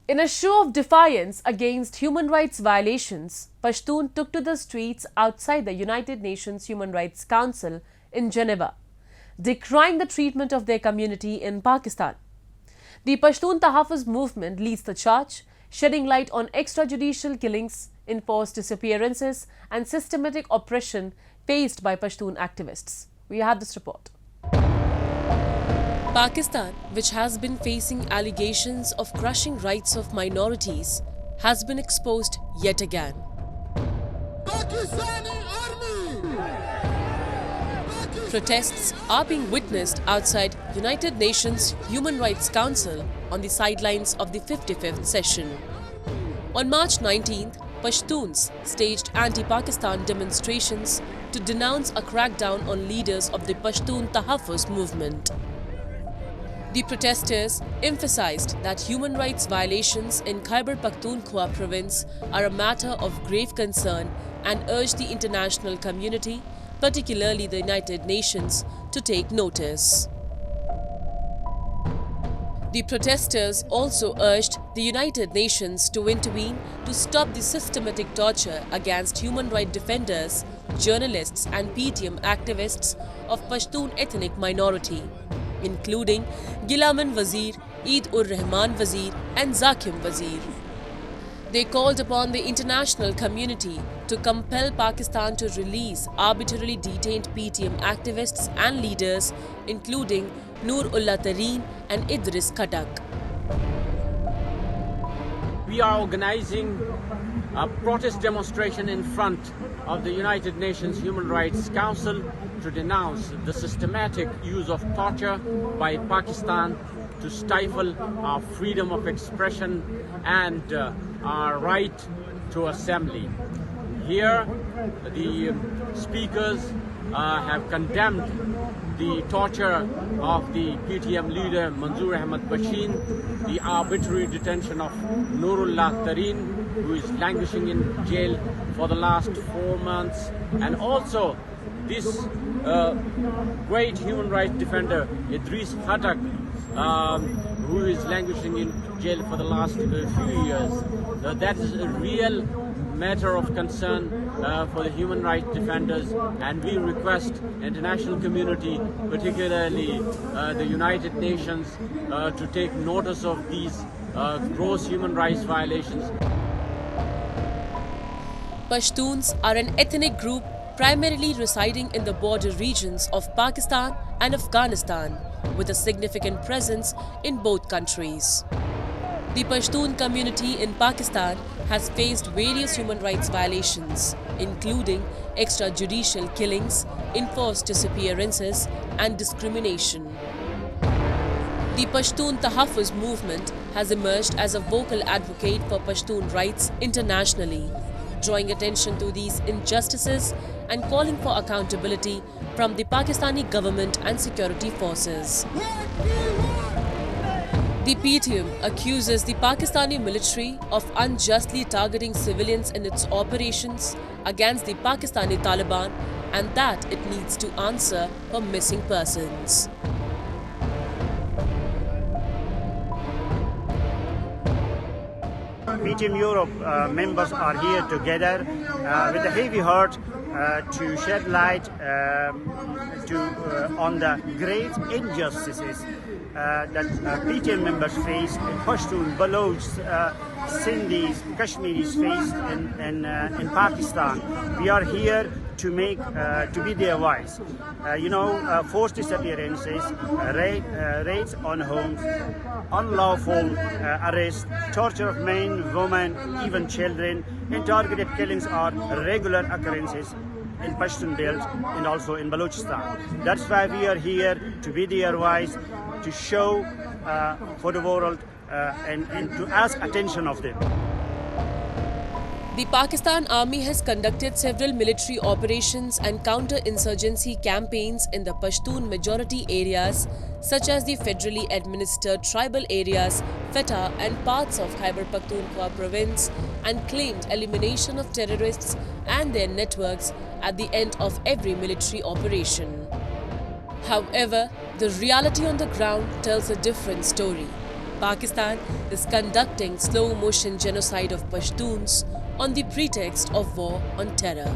In a show of defiance against human rights violations, Pashtun took to the streets outside the United Nations Human Rights Council in Geneva, decrying the treatment of their community in Pakistan. The Pashtun Tahafuz Movement leads the charge, shedding light on extrajudicial killings, enforced disappearances and systematic oppression faced by Pashtun activists. We have this report. Pakistan, which has been facing allegations of crushing rights of minorities, has been exposed yet again. Protests are being witnessed outside United Nations Human Rights Council on the sidelines of the 55th session. On March 19th, Pashtuns staged anti-Pakistan demonstrations to denounce a crackdown on leaders of the Pashtun Tahafuz Movement. The protesters emphasized that human rights violations in Khyber Pakhtunkhwa province are a matter of grave concern and urged the international community, particularly the United Nations, to take notice. The protesters also urged the United Nations to intervene to stop the systematic torture against human rights defenders, journalists and PTM activists of Pashtun ethnic minority, including Gilaman Wazir, Eid-ur-Rahman Wazir and Zakim Wazir. They called upon the international community to compel Pakistan to release arbitrarily detained PTM activists and leaders, including Noor-Ullah Tareen and Idris Khatak. We are organizing a protest demonstration in front of the United Nations Human Rights Council to denounce the systematic use of torture by Pakistan to stifle our freedom of expression and our right to assembly. Here, the speakers have condemned the torture of the PTM leader Manzoor Ahmad Bashir, the arbitrary detention of Noor-Ullah Tareen, who is languishing in jail for the last 4 months, and also this great human rights defender Idris Khatak, who is languishing in jail for the last few years. That is a real matter of concern for the human rights defenders, and we request international community, particularly the United Nations, to take notice of these gross human rights violations. Pashtuns are an ethnic group primarily residing in the border regions of Pakistan and Afghanistan, with a significant presence in both countries. The Pashtun community in Pakistan has faced various human rights violations, including extrajudicial killings, enforced disappearances, and discrimination. The Pashtun Tahafuz movement has emerged as a vocal advocate for Pashtun rights internationally, drawing attention to these injustices and calling for accountability from the Pakistani government and security forces. The PTM accuses the Pakistani military of unjustly targeting civilians in its operations against the Pakistani Taliban, and that it needs to answer for missing persons. PTM Europe members are here together with a heavy heart to shed light on the great injustices that PTM members face in Pashtun, Baloch, Sindhis, Kashmiris face in Pakistan. We are here to be their voice. Forced disappearances, raids on homes, unlawful arrest, torture of men, women, even children, and targeted killings are regular occurrences in Pashtun Belt and also in Balochistan. That's why we are here to be their voice, to show for the world and to ask attention of them. The Pakistan Army has conducted several military operations and counter-insurgency campaigns in the Pashtun majority areas such as the federally administered tribal areas, FETA and parts of Khyber Pakhtunkhwa province, and claimed elimination of terrorists and their networks at the end of every military operation. However, the reality on the ground tells a different story. Pakistan is conducting slow-motion genocide of Pashtuns on the pretext of war on terror.